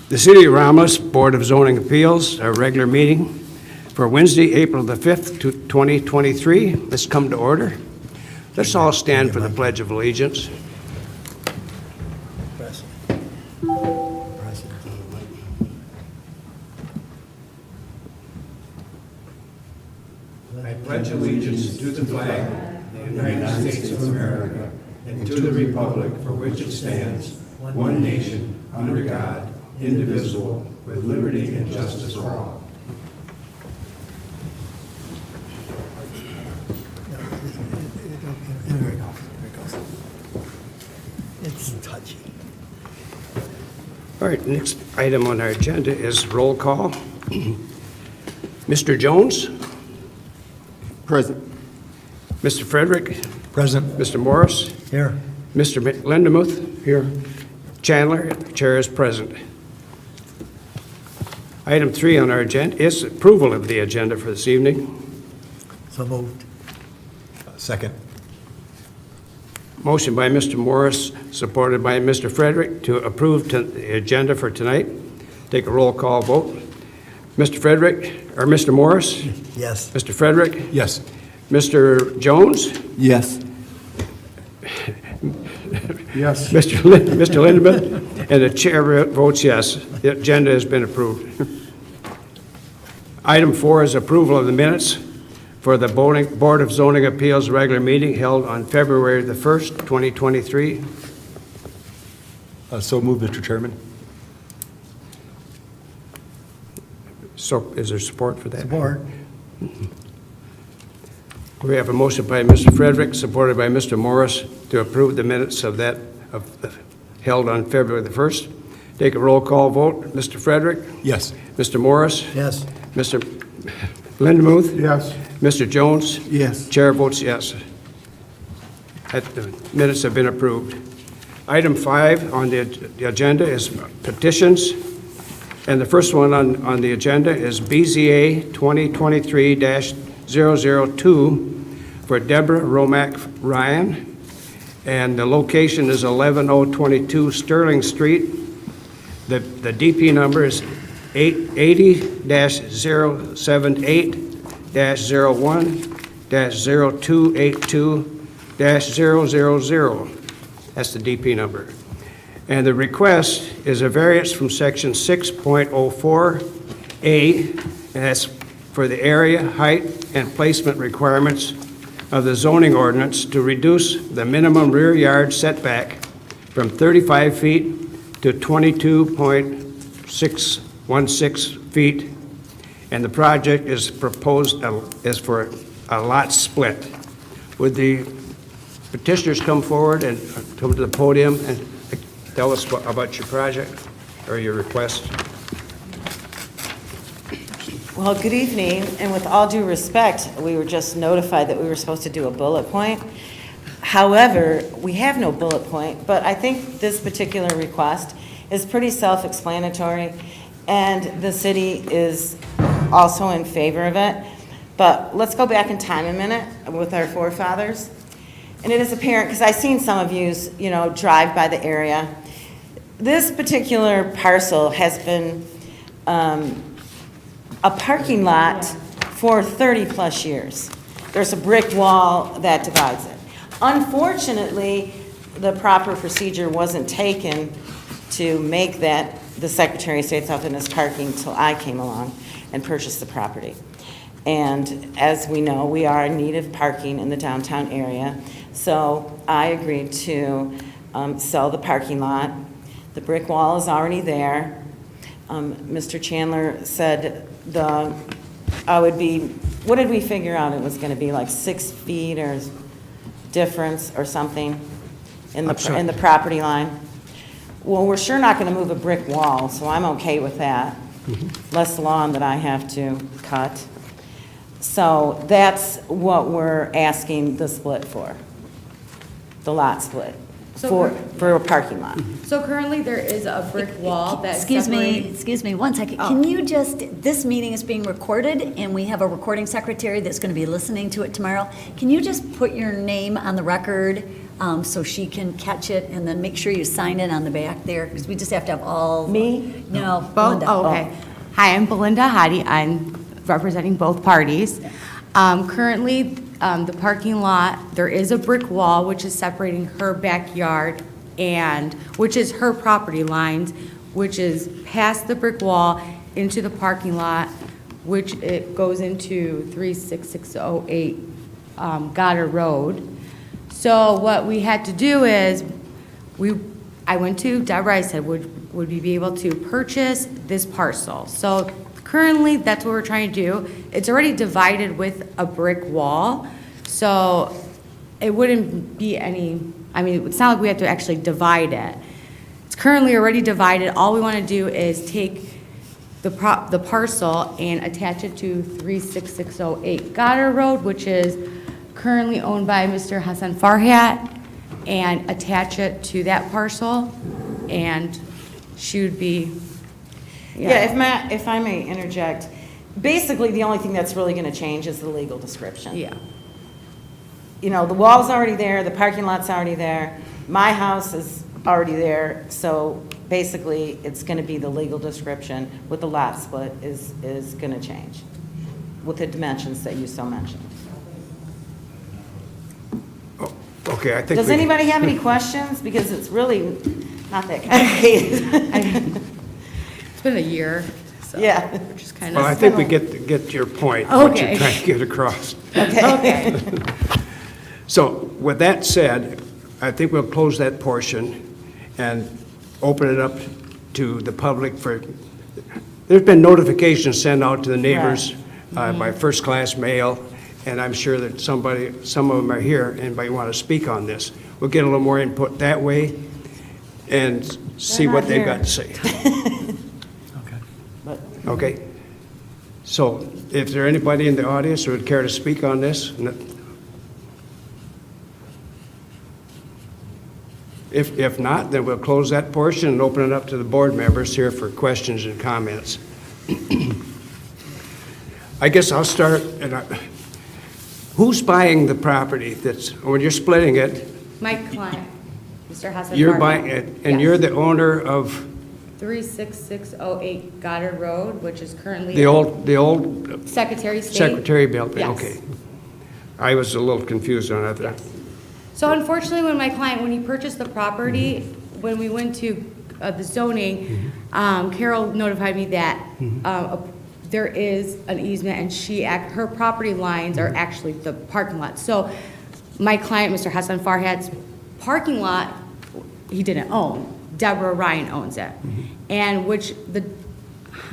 The City of Romulus Board of Zoning Appeals, our regular meeting for Wednesday, April the 5th, 2023. Let's come to order. Let's all stand for the Pledge of Allegiance. I pledge allegiance to the flag of the United States of America and to the republic for which it stands, one nation, under God, indivisible, with liberty and justice for all. There it goes. It's touchy. All right, next item on our agenda is roll call. Mr. Jones? Present. Mr. Frederick? Present. Mr. Morris? Here. Mr. Lindemuth? Here. Chandler? Chair is present. Item 3 on our agenda is approval of the agenda for this evening. So moved. Second. Motion by Mr. Morris, supported by Mr. Frederick, to approve the agenda for tonight. Take a roll call vote. Mr. Frederick, or Mr. Morris? Yes. Mr. Frederick? Yes. Mr. Jones? Yes. Yes. Mr. Lindeman? And the chair votes yes. The agenda has been approved. Item 4 is approval of the minutes for the Board of Zoning Appeals regular meeting held on February the 1st, 2023. So moved, Mr. Chairman. So is there support for that? Support. We have a motion by Mr. Frederick, supported by Mr. Morris, to approve the minutes of that held on February the 1st. Take a roll call vote. Mr. Frederick? Yes. Mr. Morris? Yes. Mr. Lindemuth? Yes. Mr. Jones? Yes. Chair votes yes. The minutes have been approved. Item 5 on the agenda is petitions. And the first one on the agenda is BZA 2023-002 for Deborah Romack Ryan. And the location is 11022 Sterling Street. The DP number is 80-078-01-0282-000. That's the DP number. And the request is a variance from section 6.04A, and that's for the area, height, and placement requirements of the zoning ordinance to reduce the minimum rear yard setback from 35 feet to 22.616 feet. And the project is proposed as for a lot split. Would the petitioners come forward and come to the podium and tell us about your project or your request? Well, good evening, and with all due respect, we were just notified that we were supposed to do a bullet point. However, we have no bullet point, but I think this particular request is pretty self-explanatory, and the city is also in favor of it. But let's go back in time a minute with our forefathers. And it is apparent, because I've seen some of you drive by the area. This particular parcel has been a parking lot for 30 plus years. There's a brick wall that divides it. Unfortunately, the proper procedure wasn't taken to make that the Secretary of State's office as parking until I came along and purchased the property. And as we know, we are in need of parking in the downtown area. So I agreed to sell the parking lot. The brick wall is already there. Mr. Chandler said what did we figure out? It was going to be like 6 feet or difference or something in the property line. Well, we're sure not going to move a brick wall, so I'm okay with that. Less lawn that I have to cut. So that's what we're asking the split for, the lot split. So for a parking lot. So currently there is a brick wall that Excuse me, 1 second. Oh. Can you this meeting is being recorded and we have a recording secretary that's going to be listening to it tomorrow. Can you just put your name on the record so she can catch it, and then make sure you sign it on the back there, because we just have to have all. Me? No, Both, Belinda. oh, okay. Hi, I'm Belinda Hadi. I'm representing both parties. Currently, the parking lot, there is a brick wall which is separating her backyard and, which is her property lines, which is past the brick wall into the parking lot, which it goes into 36608 Goddard Road. So what we had to do is, I went to Deborah, I said, would we be able to purchase this parcel? So currently, that's what we're trying to do. It's already divided with a brick wall, so it wouldn't be any, I mean, it's not like we have to actually divide it. It's currently already divided. All we want to do is take the parcel and attach it to 36608 Goddard Road, which is currently owned by Mr. Hassan Farhat, and attach it to that parcel, and she would be, Yeah, if I may interject, basically, the only thing that's really going to change is the legal description. Yeah. You know, the wall's already there, the parking lot's already there, my house is already there, so basically, it's going to be the legal description with the lot split is going to change with the dimensions that you so mentioned. Okay, I think Does we- anybody have any questions? Because it's really not that complicated. It's been a year, so. Yeah. We're just kind Well, I of, think we get your point, what you're Okay. trying to get across. Okay. So with that said, I think we'll close that portion and open it up to the public for, there's been notifications sent out to the neighbors by first-class mail, and I'm sure that some of them are here. Anybody want to speak on this? We'll get a little more input that way and see They're what not they've here. got to say. Okay. Okay? So if there anybody in the audience who would care to speak on this? If not, then we'll close that portion and open it up to the board members here for questions and comments. I guess I'll start, who's buying the property that's, when you're splitting it, my client, Mr. Hassan you're Farhat. buying it, and you're the owner of 36608 Goddard Road, which is currently. the old Secretary of State. Secretary building? Yes. Okay. I was a little confused on that. Yes. So unfortunately, when my client, when he purchased the property, when we went to the zoning, Carol notified me that there is an easement, and her property lines are actually the parking lot. So my client, Mr. Hassan Farhat's parking lot, he didn't own. Deborah Ryan owns it. And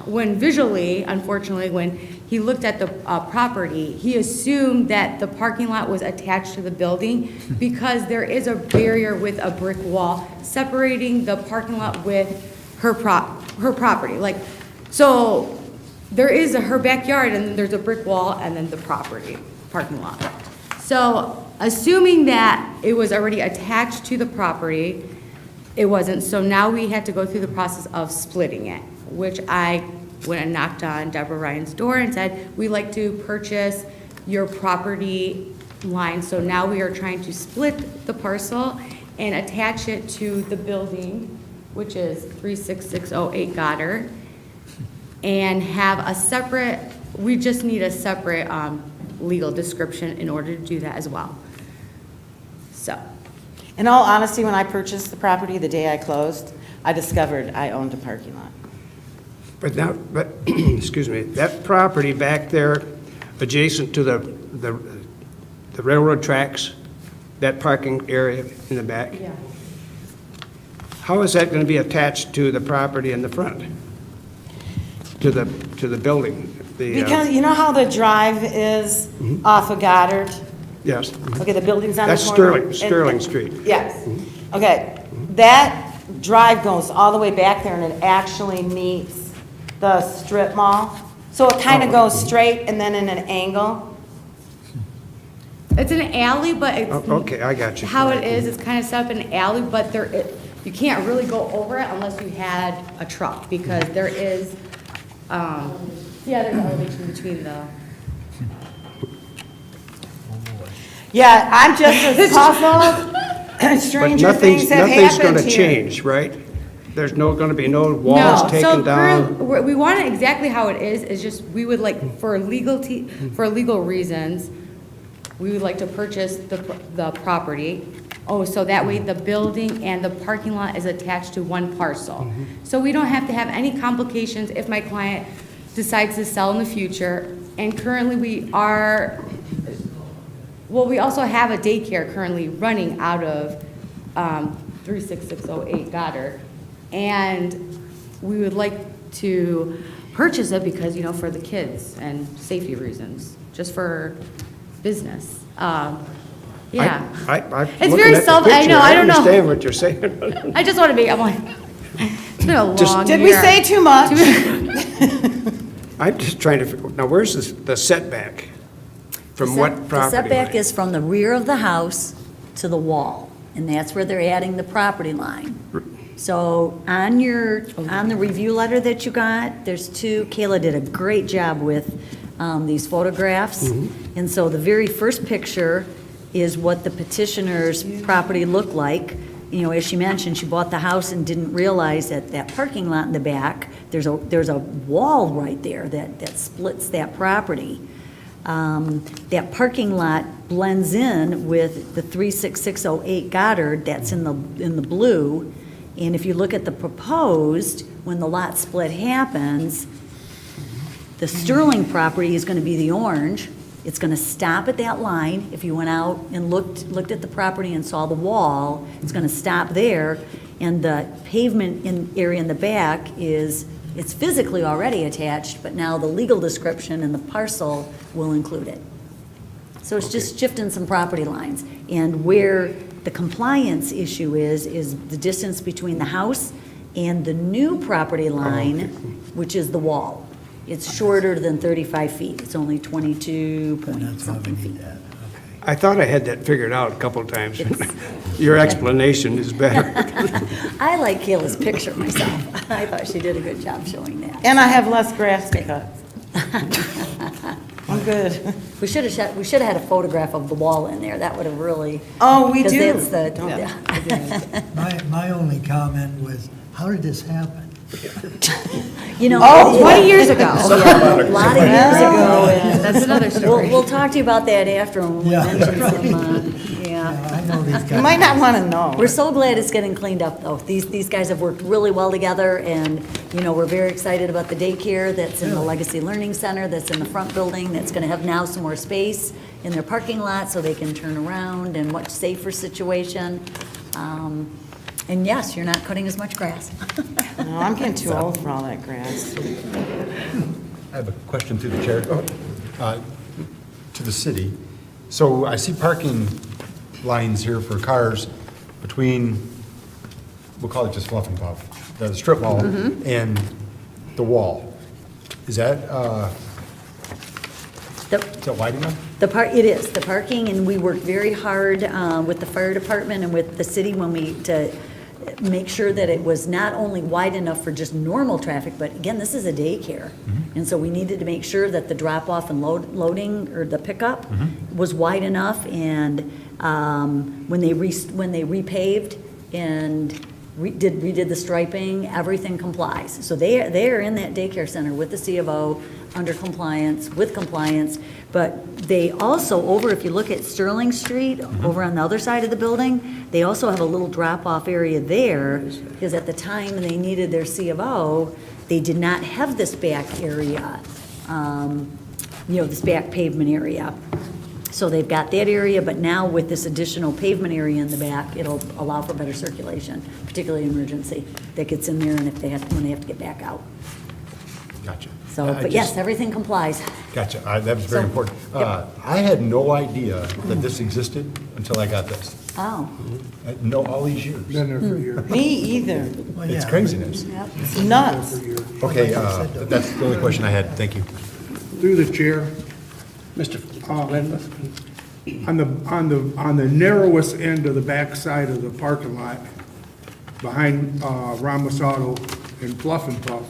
when visually, unfortunately, when he looked at the property, he assumed that the parking lot was attached to the building because there is a barrier with a brick wall separating the parking lot with her property. Like, so there is her backyard, and then there's a brick wall, and then the parking lot. So assuming that it was already attached to the property, it wasn't. So now we had to go through the process of splitting it, which I went and knocked on Deborah Ryan's door and said, we'd like to purchase your property line. So now we are trying to split the parcel and attach it to the building, which is 36608 Goddard, and have a separate, we just need a separate legal description in order to do that as well. So, In all honesty, when I purchased the property, the day I closed, I discovered I owned a parking lot. But excuse me, that property back there adjacent to the railroad tracks, that parking area in the back, yeah. how is that going to be attached to the property in the front? To the building? Because you know how the drive is off of Goddard? Yes. Okay, the building's on the That's corner. Sterling Street. Yes. Okay, that drive goes all the way back there, and it actually meets the strip mall. So it kind of goes straight and then in an angle. It's an alley, but it's. Okay, I got you. How it is, it's kind of set up in an alley, but you can't really go over it unless you had a truck, because there is, there's an elevation between the. Yeah, I'm just as puzzled But Stranger things have nothing's happened going to here. change, right? There's gonna be no No, walls so taken down? we want it exactly how it is just, we would like, for legal reasons, we would like to purchase the property. Oh, so that way the building and the parking lot is attached to one parcel. So we don't have to have any complications if my client decides to sell in the future. And currently we also have a daycare currently running out of 36608 Goddard. And we would like to purchase it because, for the kids and safety reasons, just for business. Yeah. It's very I know, I don't know. I understand what you're saying. I just want to be, I'm like, it's been a long year. Did we say too much? I'm just trying to, now where's the setback? From what property The setback line? is from the rear of the house to the wall, and that's where they're adding the property line. So on the review letter that you got, there's two, Kayla did a great job with these photographs. And so the very first picture is what the petitioner's property looked like. As she mentioned, she bought the house and didn't realize that parking lot in the back, there's a wall right there that splits that property. That parking lot blends in with the 36608 Goddard that's in the blue. And if you look at the proposed, when the lot split happens, the Sterling property is going to be the orange. It's going to stop at that line. If you went out and looked at the property and saw the wall, it's going to stop there. And the pavement area in the back it's physically already attached, but now the legal description and the parcel will include it. So it's just shifting some property lines. And where the compliance issue is the distance between the house and the new property line, which is the wall. It's shorter than 35 feet. It's only 22 point That's why we something need feet. that, okay. I thought I had that figured out a couple of times. Your explanation is better. I like Kayla's picture myself. I thought she did a good job showing that. And I have less grass cut. I'm good. We should have had a photograph of the wall in there. That would have really. Oh, we 'cause do. that's the- Yeah. My only comment was, how did this happen? Oh, 20 years ago. A lot of years ago. and That's another story. We'll talk to you about that after when we Yeah. mention some, yeah. I know these guys. You might not want to know. We're so glad it's getting cleaned up, though. These guys have worked really well together, and, we're very excited about the daycare that's in the Legacy Learning Center, that's in the front building, that's gonna have now some more space in their parking lot so they can turn around and much safer situation. And yes, you're not cutting as much grass. No, I'm getting too old for all that grass. I have a question through the chair. To the city. So I see parking lines here for cars between, we'll call it just Fluff and Puff, the strip mall and the wall. Is that wide enough? It is, the parking, and we worked very hard with the fire department and with the city to make sure that it was not only wide enough for just normal traffic, but again, this is a daycare. And so we needed to make sure that the drop-off and loading, or the pickup, was wide enough. And when they repaved and redid the striping, everything complies. So they are in that daycare center with the C of O, under compliance, with compliance. But they also, if you look at Sterling Street, over on the other side of the building, they also have a little drop-off area there, because at the time they needed their C of O, they did not have this back area, this back pavement area. So they've got that area, but now with this additional pavement area in the back, it'll allow for better circulation, particularly emergency, that gets in there and when they have to get back out. Gotcha. So, I but just- yes, everything complies. Gotcha. That was very So- important. Yep. I had no idea that this existed until I got this. Oh, No, all these years. Been there for years. Me either. Well, It's yeah, craziness. yep. It's nuts. for years. Okay, Like I said, though. that's the only question I had. Thank you. Through the chair, Mr. on the narrowest end of the back side of the parking lot, behind Ramos Auto and Fluff and Puff,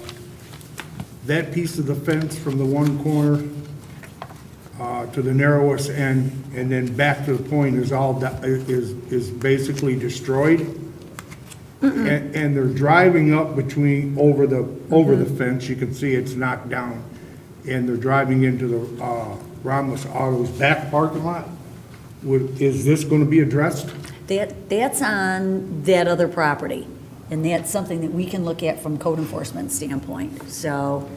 that piece of the fence from the one corner to the narrowest end, and then back to the point is basically destroyed. And they're driving up over the fence, you can see it's knocked down, and they're driving into the Romulus Auto's back parking lot. Is this gonna be addressed? That's on that other property, and that's something that we can look at from code enforcement standpoint, so.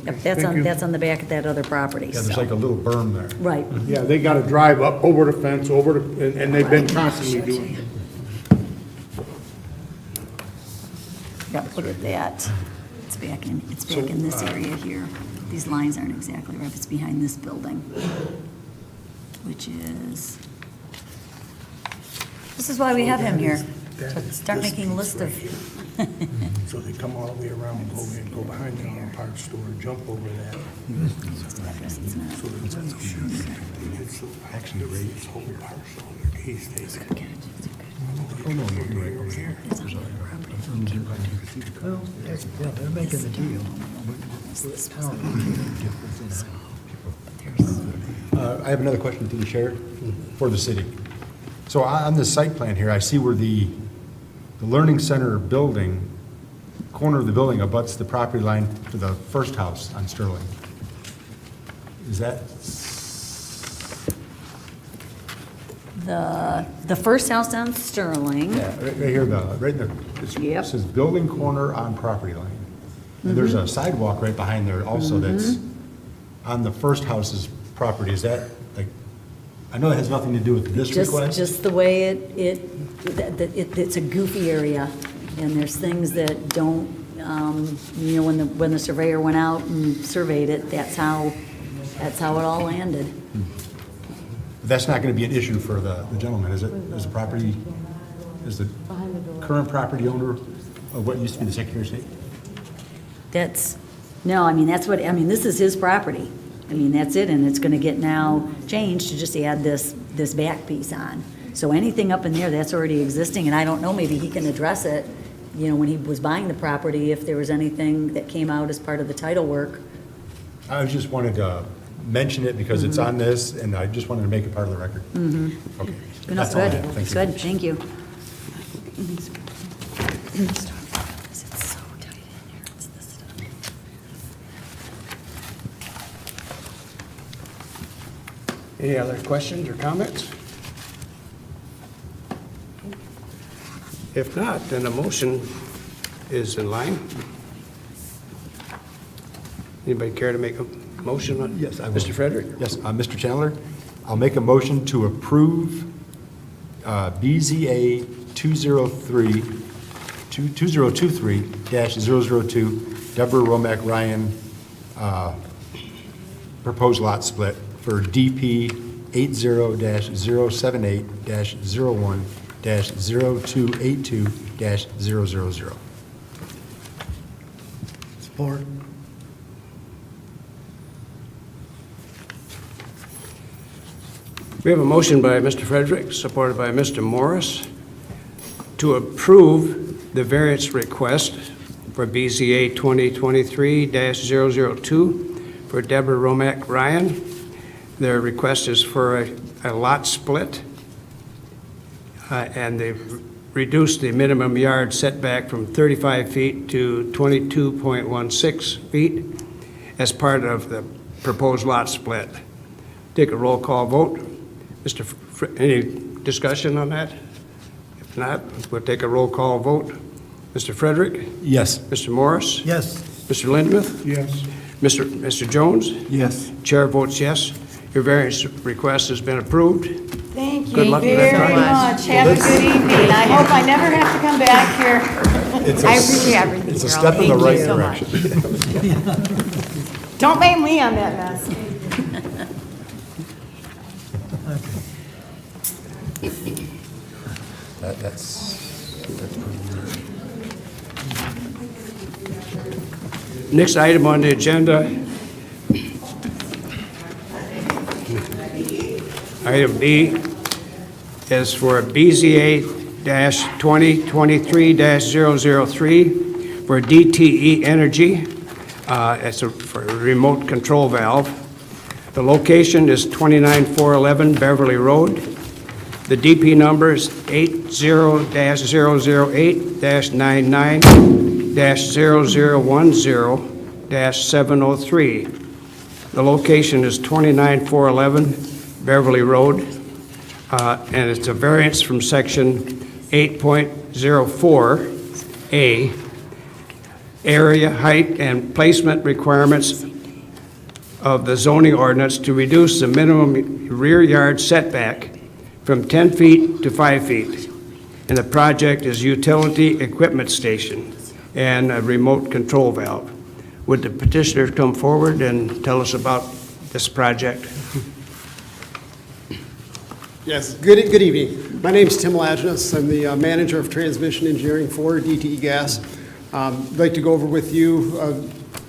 Yep, thank you. that's on the back of that other property, Yeah, there's so. like a little berm there. Right. Yeah, they gotta drive up over the fence, and they've been constantly doing it. Yep, look at that. It's back in this area here. These lines aren't exactly right, it's behind this building, which is, this is why we have him here. Start making a list of, So they come all the way around, go behind the auto parts store, jump over that. Actually, the rate is whole parcel, he's taking. Well, yeah, they're making the deal. I have another question to the chair for the city. So on the site plan here, I see where the Learning Center building, corner of the building abuts the property line to the first house on Sterling. Is that, the first house on Sterling. yeah, right here, right in there. It Yep. says building corner on property line. And there's a sidewalk right behind there also that's on the first house's property. Is that, like, I know that has nothing to do with this request? Just the way it's a goofy area, and there's things that don't, when the surveyor went out and surveyed it, that's how it all landed. That's not going to be an issue for the gentleman, is it? Is the current property owner of what used to be the Secretary of State? This is his property. That's it, and it's gonna get now changed to just add this back piece on. So anything up in there, that's already existing, and I don't know, maybe he can address it, when he was buying the property, if there was anything that came out as part of the title work. I just wanted to mention it because it's on this, and I just wanted to make it part of the record. Okay. That's all I have. Thank you. Good, thank you. Any other questions or comments? If not, then a motion is in line. Anybody care to make a motion on? Yes, I will. Mr. Frederick? Yes, Mr. Chandler, I'll make a motion to approve BZA 2023-002, Deborah Romack Ryan, proposed lot split for DP 80-07-8-01-0282-000. Support. We have a motion by Mr. Frederick, supported by Mr. Morris, to approve the variance request for BZA 2023-002 for Deborah Romack Ryan. Their request is for a lot split, and they've reduced the minimum yard setback from 35 feet to 22.16 feet as part of the proposed lot split. Take a roll call vote. Any discussion on that? If not, we'll take a roll call vote. Mr. Frederick? Yes. Mr. Morris? Yes. Mr. Lindmuth? Yes. Mr. Jones? Yes. Chair votes yes. Your variance request has been approved. Thank Good you luck with very that. much. Have a good evening. I hope I never have to come back here. I appreciate everything, It's a Carol. step in the Thank right you so much. direction. Don't blame me on that mess. That's pretty good. Next item on the agenda, item B, is for BZA-2023-003 for DTE Energy, It's for a remote control valve. The location is 29411 Beverly Road. The DP number is 80-008-99-0010-703. The location is 29411 Beverly Road, and it's a variance from section 8.04A, area, height, and placement requirements of the zoning ordinance to reduce the minimum rear yard setback from 10 feet to 5 feet. And the project is utility equipment station and a remote control valve. Would the petitioner come forward and tell us about this project? Yes, good evening. My name is Tim Laginus. I'm the manager of transmission engineering for DTE Gas. I'd like to go over with you,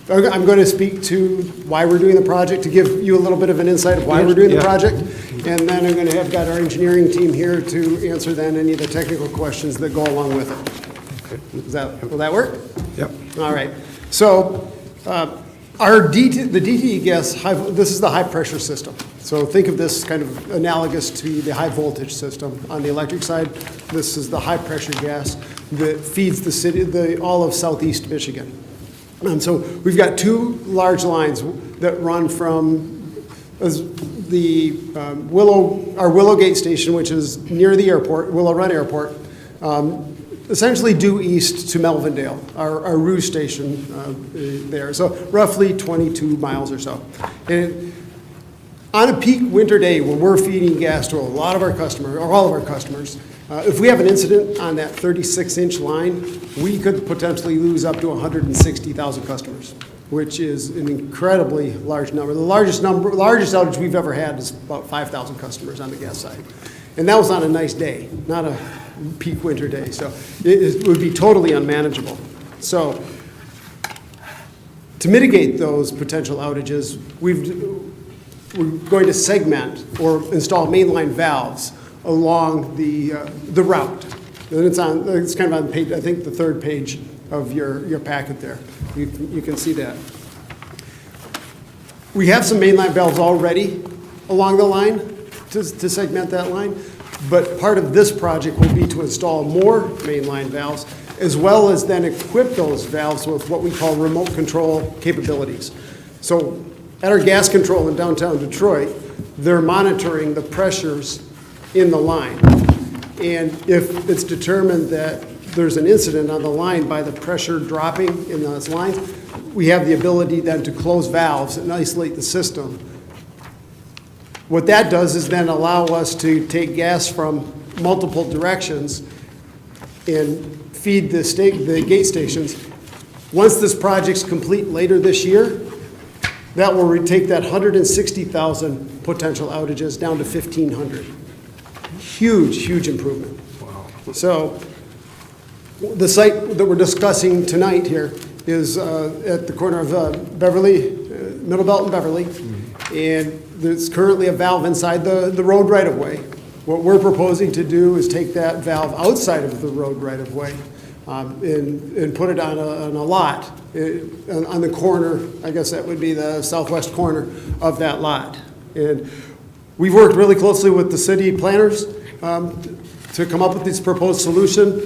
I'm going to speak to why we're doing the project, to give you a little bit of an insight of why we're doing the project. And then I'm going to have got our engineering team here to answer then any of the technical questions that go along with it. Will that work? Yep. All right. So the DTE gas, this is the high pressure system. So think of this kind of analogous to the high voltage system. On the electric side, this is the high pressure gas that feeds the city, all of southeast Michigan. And so we've got two large lines that run from the our Willowgate station, which is near the airport, Willow Run Airport, essentially due east to Melvindale, our Rouge station there. So roughly 22 miles or so. And on a peak winter day when we're feeding gas to a lot of our customers, or all of our customers, if we have an incident on that 36-inch line, we could potentially lose up to 160,000 customers, which is an incredibly large number. The largest outage we've ever had is about 5,000 customers on the gas side. And that was on a nice day, not a peak winter day. So it would be totally unmanageable. So to mitigate those potential outages, we're going to segment or install mainline valves along the route. And it's kind of on page, I think the third page of your packet there. You can see that. We have some mainline valves already along the line to segment that line, but part of this project will be to install more mainline valves, as well as then equip those valves with what we call remote control capabilities. So at our gas control in downtown Detroit, they're monitoring the pressures in the line. And if it's determined that there's an incident on the line by the pressure dropping in those lines, we have the ability then to close valves and isolate the system. What that does is then allow us to take gas from multiple directions and feed the gate stations. Once this project's complete later this year, that will take that 160,000 potential outages down to 1,500. Huge, huge improvement. Wow. So the site that we're discussing tonight here is at the corner of Beverly, Middle Belt and Beverly, and there's currently a valve inside the road right-of-way. What we're proposing to do is take that valve outside of the road right-of-way and put it on a lot on the corner. I guess that would be the southwest corner of that lot. And we've worked really closely with the city planners to come up with this proposed solution.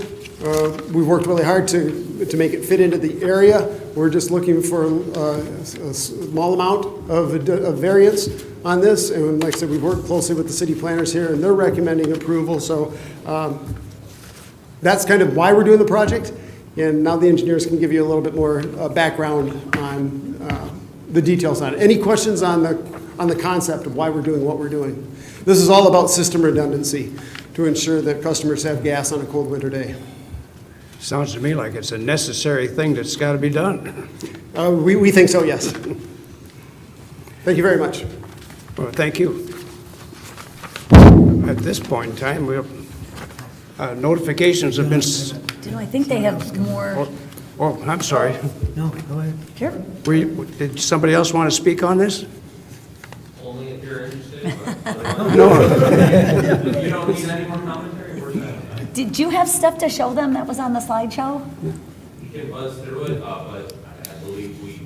We've worked really hard to make it fit into the area. We're just looking for a small amount of variance on this. And like I said, we've worked closely with the city planners here, and they're recommending approval. So that's kind of why we're doing the project. And now the engineers can give you a little bit more background on the details on it. Any questions on the concept of why we're doing what we're doing? This is all about system redundancy to ensure that customers have gas on a cold winter day. Sounds to me like it's a necessary thing that's got to be done. We think so, yes. Thank you very much. Well, thank you. At this point in time, notifications have been... I think they have more. Oh, I'm sorry. No, go ahead. Sure. Did somebody else want to speak on this? Only if you're interested. No. You don't need any more commentary? We're set. Did you have stuff to show them that was on the slideshow? You can buzz through it, but I believe we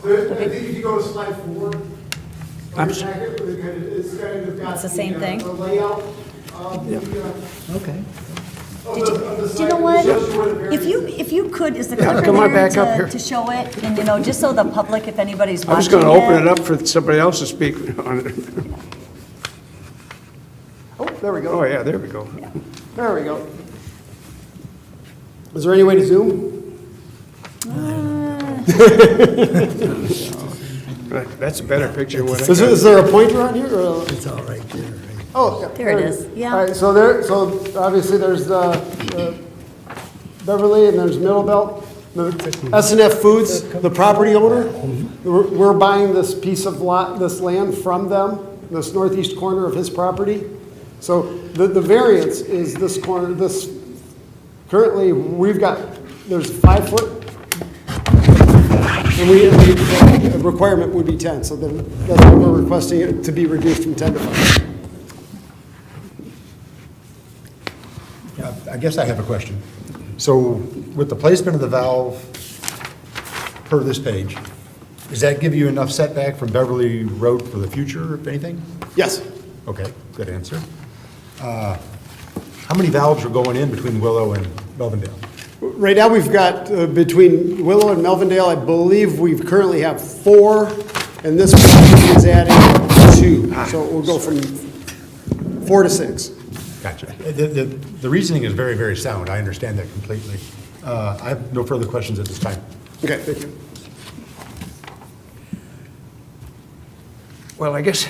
I think if you go to slide 4, I'm it's s- kind of got It's the same thing? the layout of the, Okay. of the Do you know site. what? It shows you where the If you could, is the Yeah, clicker come on there back up here. to show it? And, just so the public, if anybody's watching I'm just gonna open it up for somebody else to speak on it. Oh, there we go. Oh, yeah, there we go. There we go. Is there any way to zoom? That's a better picture than what I Is got. there a pointer on here? Or? It's all right there, right? Oh, yeah. There it is, yeah. All right, so obviously there's Beverly and there's Middle Belt. S&F Foods, the property owner, we're buying this piece of this land from them, this northeast corner of his property. So the variance is this corner, currently there's 5 foot. And the requirement would be 10, so then that's why we're requesting it to be reduced from 10 to 5. I guess I have a question. So with the placement of the valve per this page, does that give you enough setback from Beverly Road for the future, if anything? Yes. Okay, good answer. How many valves are going in between Willow and Melvindale? Right now, we've got between Willow and Melvindale, I believe we currently have 4, and this project is adding 2. So we'll go from 4 to 6. Gotcha. The reasoning is very, very sound. I understand that completely. I have no further questions at this time. Okay, thank you. Well, I guess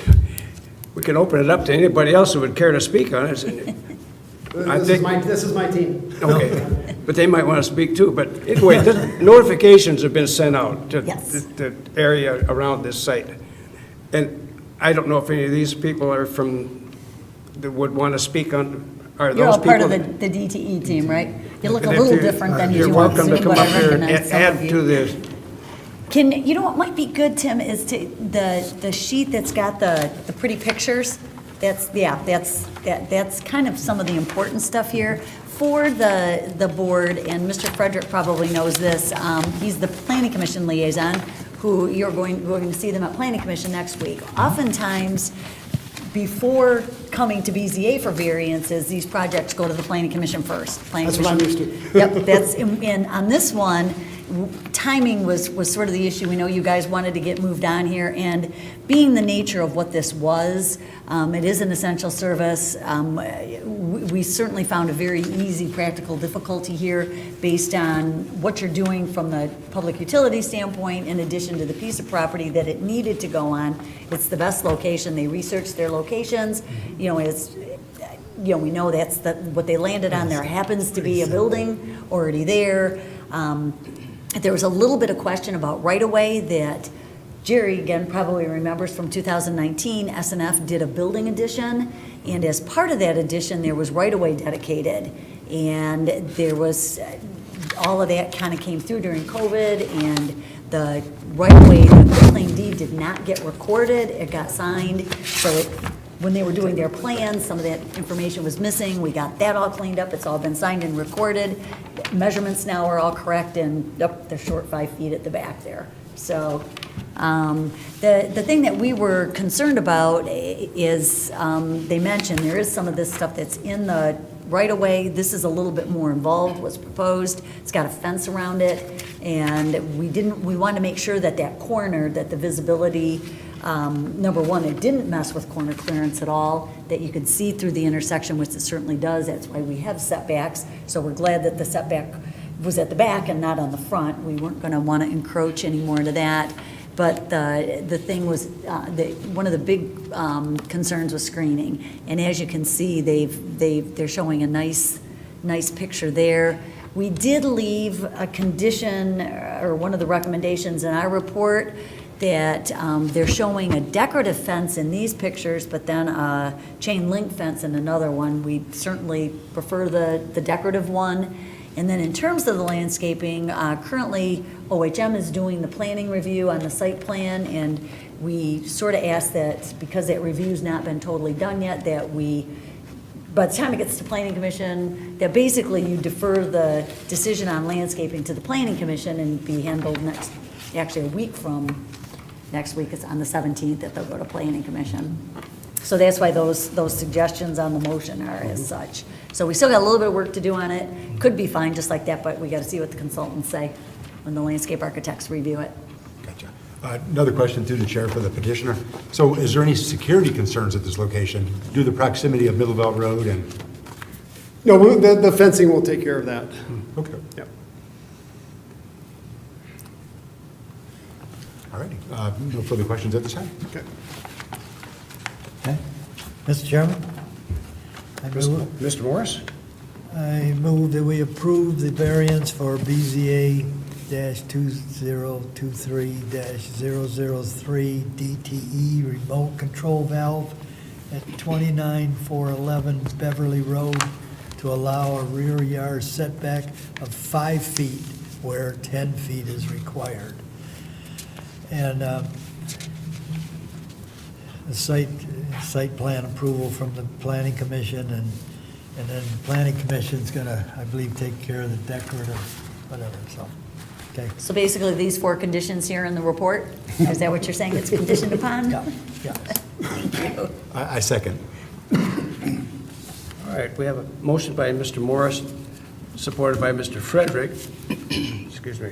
we can open it up to anybody else who would care to speak on it. I think- This is my team. Okay, but they might want to speak too. But anyway, notifications have been sent out to Yes. the area around this site. And I don't know if any of these people are that would want to speak on, are those people? You're all part of the DTE team, right? You look a If little you're- different than you You're do on welcome to Zoom, come but up I here and recognize some add of to you. this. You know what might be good, Tim, is the sheet that's got the pretty pictures. That's kind of some of the important stuff here for the board, and Mr. Frederick probably knows this. He's the planning commission liaison, who we're going to see them at planning commission next week. Oftentimes, before coming to BZA for variances, these projects go to the planning commission first. Planning That's what I'm commission- used to. Yep, and on this one, timing was sort of the issue. We know you guys wanted to get moved on here, and being the nature of what this was, it is an essential service. We certainly found a very easy practical difficulty here based on what you're doing from the public utility standpoint, in addition to the piece of property that it needed to go on. It's the best location. They researched their locations. We know that's what they landed on. There happens to be a building already there. There was a little bit of question about right-of-way that Jerry, again, probably remembers from 2019, S&F did a building addition, and as part of that addition, there was right-of-way dedicated. And there was, all of that kind of came through during COVID, and the right-of-way, the claim deed did not get recorded. It got signed, so when they were doing their plans, some of that information was missing. We got that all cleaned up. It's all been signed and recorded. Measurements now are all correct, and they're short 5 feet at the back there. So the thing that we were concerned about is, they mentioned there is some of this stuff that's in the right-of-way. This is a little bit more involved, what's proposed. It's got a fence around it, and we wanted to make sure that corner, that the visibility, number one, it didn't mess with corner clearance at all, that you could see through the intersection, which it certainly does. That's why we have setbacks. So we're glad that the setback was at the back and not on the front. We weren't going to want to encroach any more into that. But the thing was, one of the big concerns was screening. And as you can see, they're showing a nice picture there. We did leave a condition, or one of the recommendations in our report, that they're showing a decorative fence in these pictures, but then a chain link fence in another one. We certainly prefer the decorative one. And then in terms of the landscaping, currently OHM is doing the planning review on the site plan, and we sort of ask that, because that review's not been totally done yet, that by the time it gets to planning commission, that basically you defer the decision on landscaping to the planning commission and be handled actually a week from next week, it's on the 17th that they'll go to Planning Commission. So that's why those suggestions on the motion are as such. So we still got a little bit of work to do on it. Could be fine just like that, but we got to see what the consultants say when the landscape architects review it. Gotcha. Another question through the chair for the petitioner. So is there any security concerns at this location due to the proximity of Middlebelt Road and? No, the fencing will take care of that. Okay. Yep. All righty. No further questions at this time. Okay. Okay. Mr. Chairman? I move- Mr. Morris? I move that we approve the variance for BZA-2023-003 DTE remote control valve at 29411 Beverly Road to allow a rear yard setback of 5 feet where 10 feet is required. And the site plan approval from the planning commission, and then the planning commission's gonna, I believe, take care of the decorative, whatever, so, okay. So basically, these 4 conditions here in the report, is that what you're saying it's conditioned upon? Yeah, yeah. Thank you. I second. All right, we have a motion by Mr. Morris, supported by Mr. Frederick, excuse me,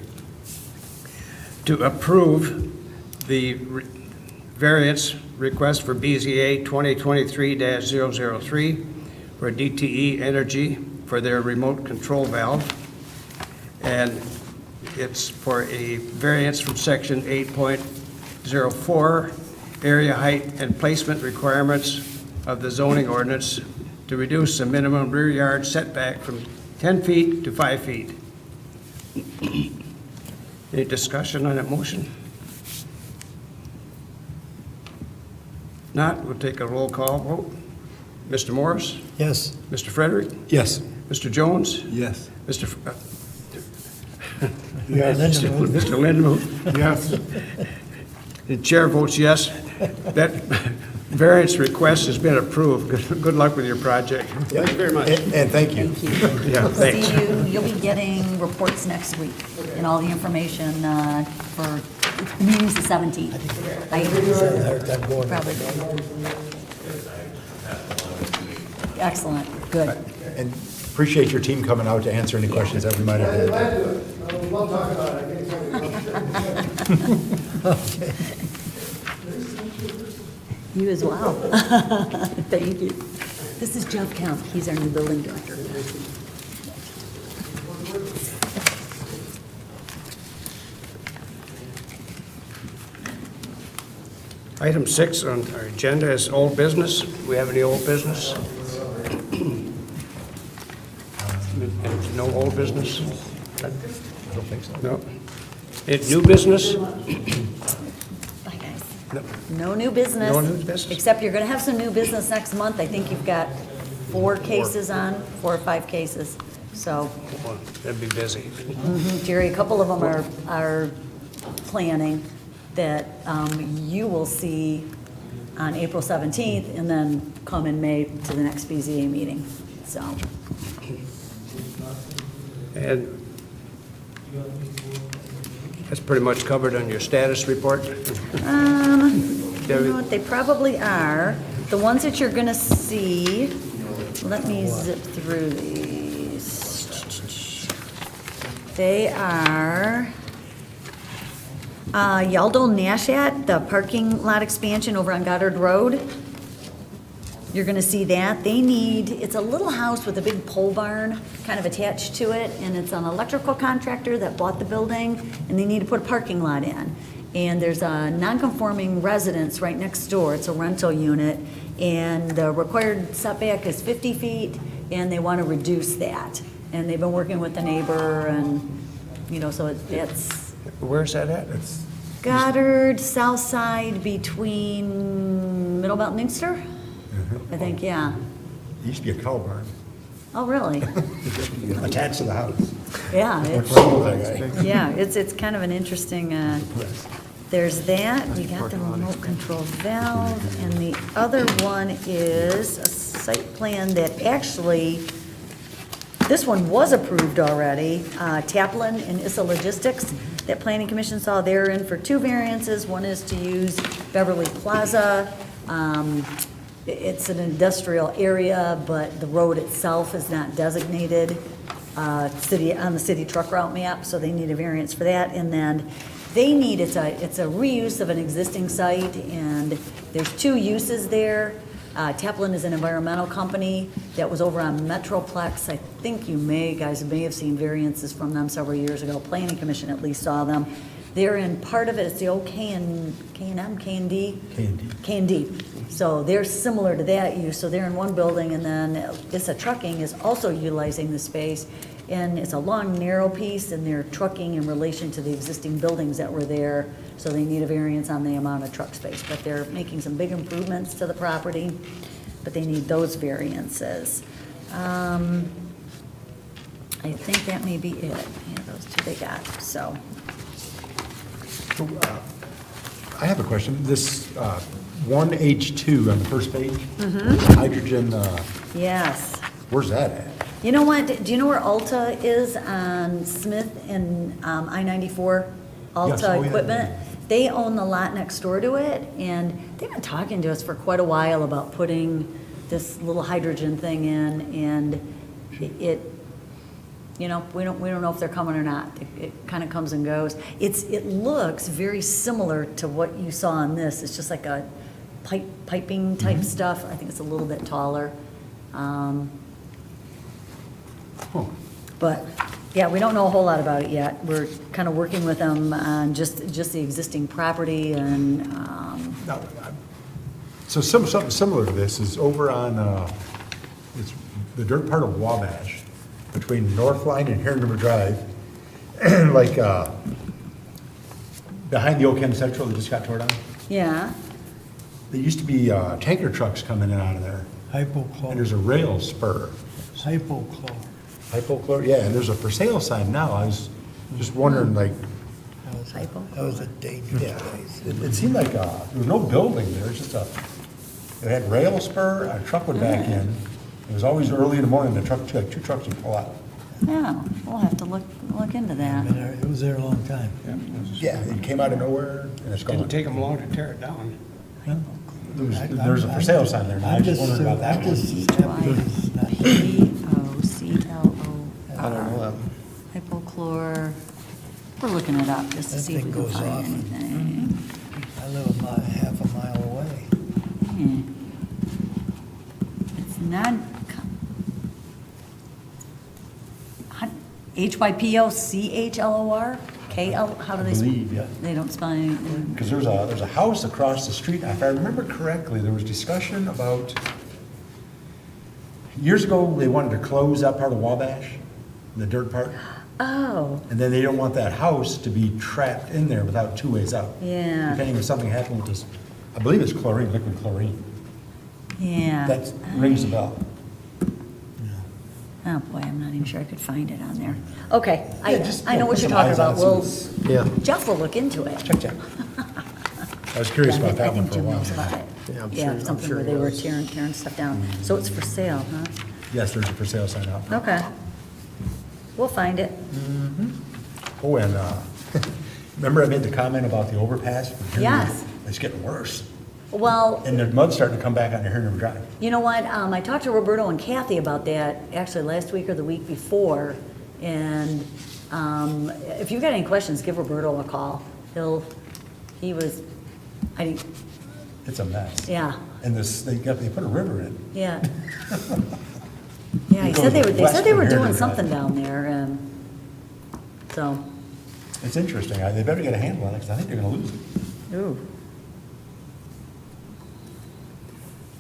to approve the variance request for BZA 2023-003 for DTE Energy for their remote control valve. And it's for a variance from section 8.04, area height and placement requirements of the zoning ordinance to reduce the minimum rear yard setback from 10 feet to 5 feet. Any discussion on that motion? Not, we'll take a roll call vote. Mr. Morris? Yes. Mr. Frederick? Yes. Mr. Jones? Yes. Mr. Yes. Mr. Lindemuth? Yes. The chair votes yes. That variance request has been approved. Good luck with your project. Thank you very much. And thank you. Thank you. Yeah, thanks. See you, you'll be getting reports next week and all the information for, the meeting's the 17th. Probably good. Excellent, good. And appreciate your team coming out to answer any questions that we might have had. I love talking about it. I can't tell you. You as well. Thank you. This is Jeff Kemp, he's our new building director. Item 6 on our agenda is old business. Do we have any old business? No old business? I don't think so. No. Any new business? Bye, guys. No new business. No new business? Except you're gonna have some new business next month. I think you've got 4 cases on, 4 or 5 cases. So, Well, that'd be busy. Jerry, a couple of them are planning that you will see on April 17th and then come in May to the next BZA meeting, so. And that's pretty much covered on your status report? You know what, they probably are. The ones that you're gonna see, let me zip through these. They are Yaldo Nashat, the parking lot expansion over on Goddard Road. You're gonna see that. They need, it's a little house with a big pole barn kind of attached to it, and it's an electrical contractor that bought the building, and they need to put a parking lot in. And there's a non-conforming residence right next door. It's a rental unit, and the required setback is 50 feet, and they want to reduce that. And they've been working with the neighbor, and, you know, so it's Where's that at? It's Goddard, south side between Middlebelt and Inkster? I think, yeah. It used to be a cow barn Oh, really? attached to the house. Yeah, it's, That guy. yeah, it's kind of an interesting, there's that, we got the remote control valve, and the other one is a site plan that actually This one was approved already. Taplin and Issa Logistics, that planning commission saw, they're in for 2 variances. One is to use Beverly Plaza. It's an industrial area, but the road itself is not designated on the city truck route map, so they need a variance for that. And then they need, it's a reuse of an existing site, and there's 2 uses there. Taplin is an environmental company that was over on Metroplex. I think guys may have seen variances from them several years ago. Planning Commission at least saw them. They're in part of it, it's the old K&D? K&D. So they're similar to that use, so they're in one building, and then Issa Trucking is also utilizing the space. And it's a long, narrow piece, and they're trucking in relation to the existing buildings that were there, so they need a variance on the amount of truck space. But they're making some big improvements to the property, but they need those variances. I think that may be it. Yeah, those 2 they got, so. I have a question. This 1H2 on the first page, hydrogen, Yes. where's that at? You know what, do you know where Alta is on Smith and I-94? Alta Yes, oh, yeah. Equipment? They own the lot next door to it, and they've been talking to us for quite a while about putting this little hydrogen thing in, and it, we don't know if they're coming or not. It kind of comes and goes. It looks very similar to what you saw on this. It's just like a piping type stuff. I think it's a little bit taller. But, yeah, we don't know a whole lot about it yet. We're kind of working with them on just the existing property and, No, so something similar to this is over on, it's the dirt part of Wabash, between North Line and Heron River Drive, like, behind the old Ken Central that just got torn down. yeah, There used to be tanker trucks coming in and out of there, and Hypochlor, there's a rail spur. hypochlor. Hypochlor, yeah, and there's a for sale sign now. I was just wondering, like, That was a dangerous yeah, place. it seemed like there was no building there, it's just it had rail spur, a truck would back in. It was always early in the morning, the truck, like 2 trucks would pull out. yeah, we'll have to look into that. It was there a long time. Yeah, it came out of nowhere, and it's gone. Didn't take them long to tear it down. There's a for sale sign there, and I I'm just just, wondered about that I'm one. just happy it's not. P-O-C-L-O. I don't know that. Hypochlor, we're looking it up just to That see if thing we can goes find off. anything. I live half a mile away. It's not, Hypochlor? K-L, how do they? I believe, yeah. They don't spell anything. Because there's a house across the street, if I remember correctly, there was discussion about, years ago, they wanted to close that part of Wabash, the dirt part, Oh, and then they don't want that house to be trapped in there without 2 ways out. yeah, Depending if something happened with this, I believe it's chlorine, liquid chlorine. yeah. That rings a bell. Oh, boy, I'm not even sure I could find it on there. Okay, Yeah, just, I know what put you're some talking eyes on about. it, Well, see Yeah, Jeff will look into it. Check. I was curious Yeah, about that one I for a think Jim while. knows about it. Yeah, I'm Yeah, sure- I'm something sure where he they were does. tearing stuff down. So it's for sale, huh? Yes, there's a for sale sign out. Okay. We'll find it. Oh, and, remember I made the comment about the overpass? Yes. It's getting worse. Well, And the mud's starting to come back on the Heron River Drive. you know what, I talked to Roberto and Kathy about that, actually last week or the week before, and if you've got any questions, give Roberto a call. It's a mess. Yeah, And they put a river in. yeah. Yeah, he said they said they were doing something down there, and so, It's interesting. They better get a handle on it, because I think they're gonna lose it. ooh.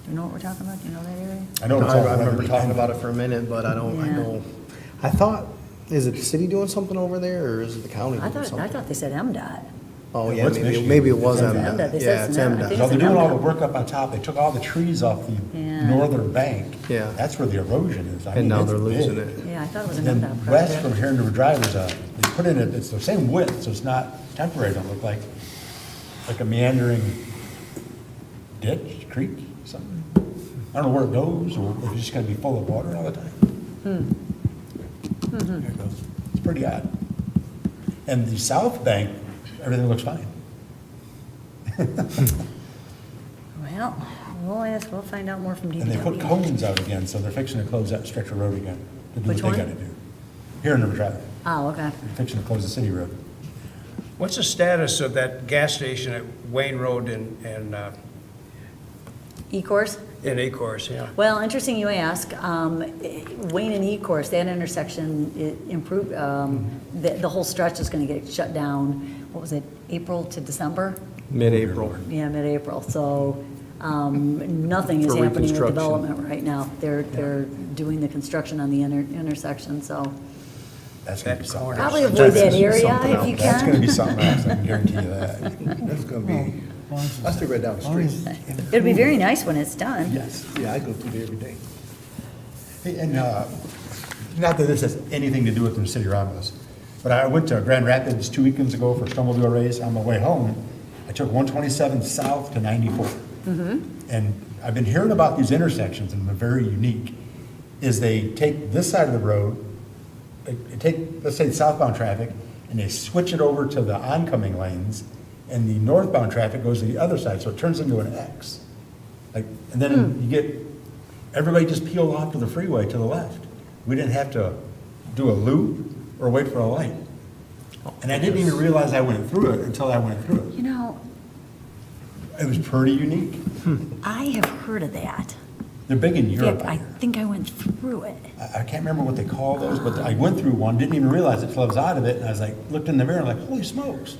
Do you know what we're talking about? Do you know that area? I know No, it's all I remember right. talking about it for a minute, but I don't, I Yeah. know. I thought, is it the city doing something over there, or is it the county I doing something? thought they said MDOT. Oh, yeah, What's maybe, Michigan? maybe it was It's MDOT. MDOT. They said Yeah, it's it's not. I MDOT. think So they're doing all the MDOT. work up on top. They took all the trees off the Yeah. northern bank. Yeah. That's where the erosion is. I And mean, now it's they're losing big. it. Yeah, I thought it was an And MDOT then west from project. Heron River Drive, they put in it's the same width, so it's not temporary, don't look like a meandering ditch, creek, something. I don't know where it goes, or if it's just gonna be full of water all the time. There it goes. It's pretty odd. And the south bank, everything looks fine. Well, we'll find out more from DPW. And they put cones out again, so they're fixing to close that stretch of road again. To do Which what they one? gotta do. Here in River Drive. Oh, okay. They're fixing to close the city road. What's the status of that gas station at Wayne Road and E-course? in Acorns, yeah? Well, interesting you ask. Wayne and E-course, that intersection, it improved, the whole stretch is gonna get shut down, what was it, April to December? Mid-April. Yeah, mid-April, so, nothing is For happening with reconstruction. development right now. They're doing the construction on the intersection, so That's gonna be something. probably avoid that area Something if you That's gonna be can. something else, I can guarantee you that. That's gonna be, that's right down the street. It'll be very nice when it's done. Yes. Yeah, I go through there every day. Hey, and, not that this has anything to do with the city of Romulus, but I went to Grand Rapids 2 weekends ago for a snowmobile race. On my way home, I took 127 south to 94. And I've been hearing about these intersections, and they're very unique, is they take this side of the road, they take, let's say, southbound traffic, and they switch it over to the oncoming lanes, and the northbound traffic goes to the other side, so it turns into an X. Like, and then you get, everybody just peeled off to the freeway to the left. We didn't have to do a loop or wait for a light. And I didn't even realize I went through it until I went through it. You know, It was pretty unique. I have heard of that. They're big in In Europe. fact, I think I went through it. I can't remember what they call those, but I went through one, didn't even realize it till I was out of it, and I was like, looked in the mirror, like, holy smokes.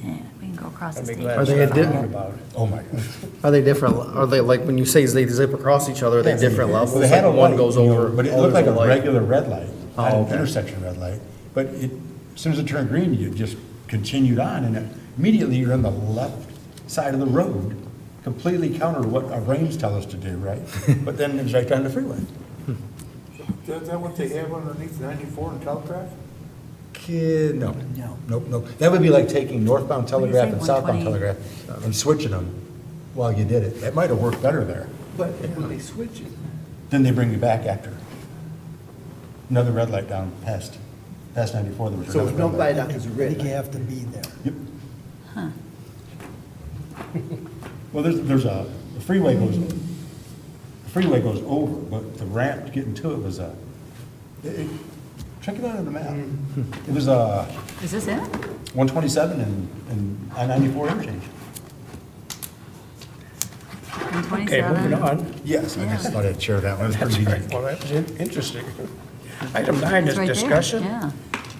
Yeah, we can go across the I'd be state. glad Are to they a start talking dip- about it. Oh, my God. Are they different, are they, like, when you say they zip across each other, are they different levels? Well, they had a Like one light, goes you know, over. but it oh, looked like there's a light. regular red light, not Oh, an okay. intersection red light. But it, as soon as it turned green, you just continued on, and immediately you're on the left side of the road, completely counter to what our brains tell us to do, right? But then it was right down the freeway. Is that what they have underneath 94 in Telegraph? No. Nope. That would be like taking northbound What do you telegraph say, and southbound 120? telegraph and switching them while you did it. That might have worked better there. But when they switch it. Then they bring you back after. Another red light down past 94, there was So another it's no red light. light on, it's I red think you light. have to be there. Yep. Well, there's a, the freeway goes over, but the ramp getting to it was check it out on the map. It was Is this it? 127 and I-94 interchange. Okay, moving 127. on. Yes, I just thought I'd share that one. It was pretty neat. Well, that was interesting. Item 9 It's is right there, discussion. Yeah.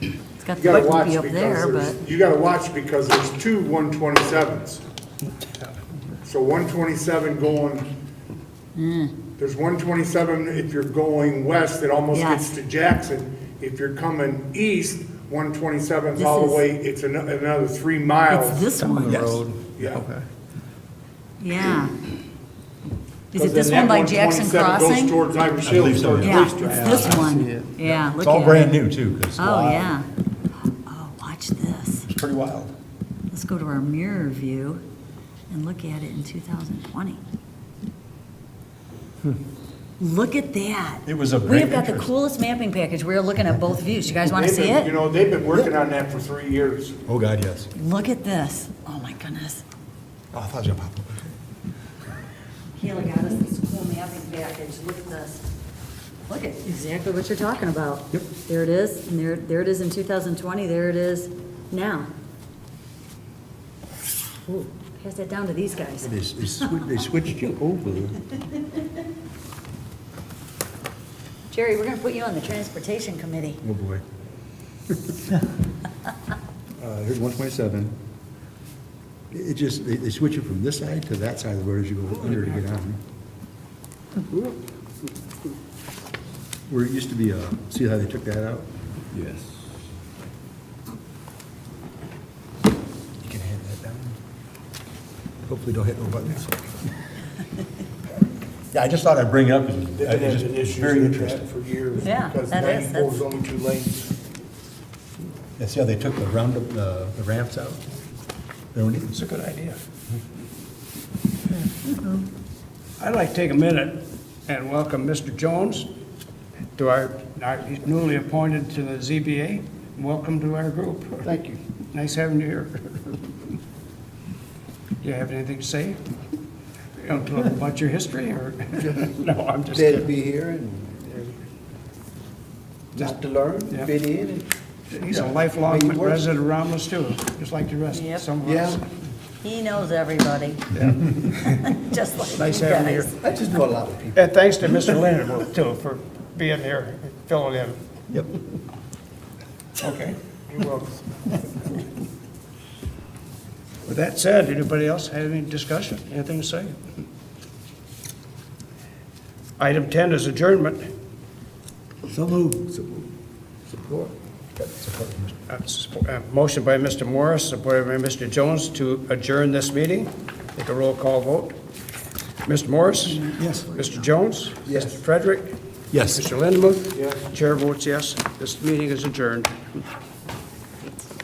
It's got You the gotta watch loopy up there, because but, you gotta watch because there's two 127s. So 127 going, there's 127 if you're going west, it almost Yes. gets to Jackson. If you're coming east, 127's This all the is- way, it's another 3 miles. it's this one, Yes. Yeah. yeah. Is it Because this then one by that Jackson 127 Crossing? Goes towards Irish I believe Hills, so, towards yeah. Yeah, racetrack. it's this one, yeah, look It's all at brand it. new too, because Oh, yeah. Oh, watch this. it's pretty wild. Let's go to our mirror view and look at it in 2020. Look at that. It was a We great have got the interest. coolest mapping package. We're looking at both views. You guys want to They've see been- You it? know, they've been working on that for 3 years. Oh, God, yes. Look at this. Oh, my goodness. Oh, I thought it was gonna pop up. Kayla got us this cool mapping package. Look at this. Look at exactly what you're talking about. Yep. There it is, and there it is in 2020, there it is now. Ooh, pass that down to these guys. They switched you over. Jerry, we're gonna put you on the transportation committee. Oh, boy. Here's 127. It just, they switch it from this side to that side of the road as you go under to get on. Where it used to be see how they took that out? Yes. You can hand that down. Hopefully don't hit no buttons. Yeah, I just thought I'd bring it up because They've been it's having just issues very with interesting. that for years. Yeah, Because that is, 94 is that's- only 2 lanes. Yeah, see how they took the roundup, the ramps out? They don't need It's a good idea. I'd like to take a minute and welcome Mr. Jones to our newly appointed to the ZBA. Welcome to our group. Thank you. Nice having you here. Do you have anything to say? About your history, or? No, I'm just Glad to kidding. be here and just to learn, Yeah. fit in. He's a lifelong Hey, you work- resident of Romulus too, just like the rest, Yep. some of us. Yeah, He knows everybody, just like Nice you having you guys. here. I just know a lot of people. And thanks to Mr. Lindenberg too for being here, filling in. Yep. Okay, you're welcome. With that said, anybody else have any discussion, anything to say? Item 10 is adjournment. So moved. Support. Motion by Mr. Morris, supported by Mr. Jones to adjourn this meeting. Take a roll call vote. Mr. Morris? Yes. Mr. Jones? Yes. Mr. Frederick? Yes. Mr. Lindemuth? Yes. Chair votes yes. This meeting is adjourned.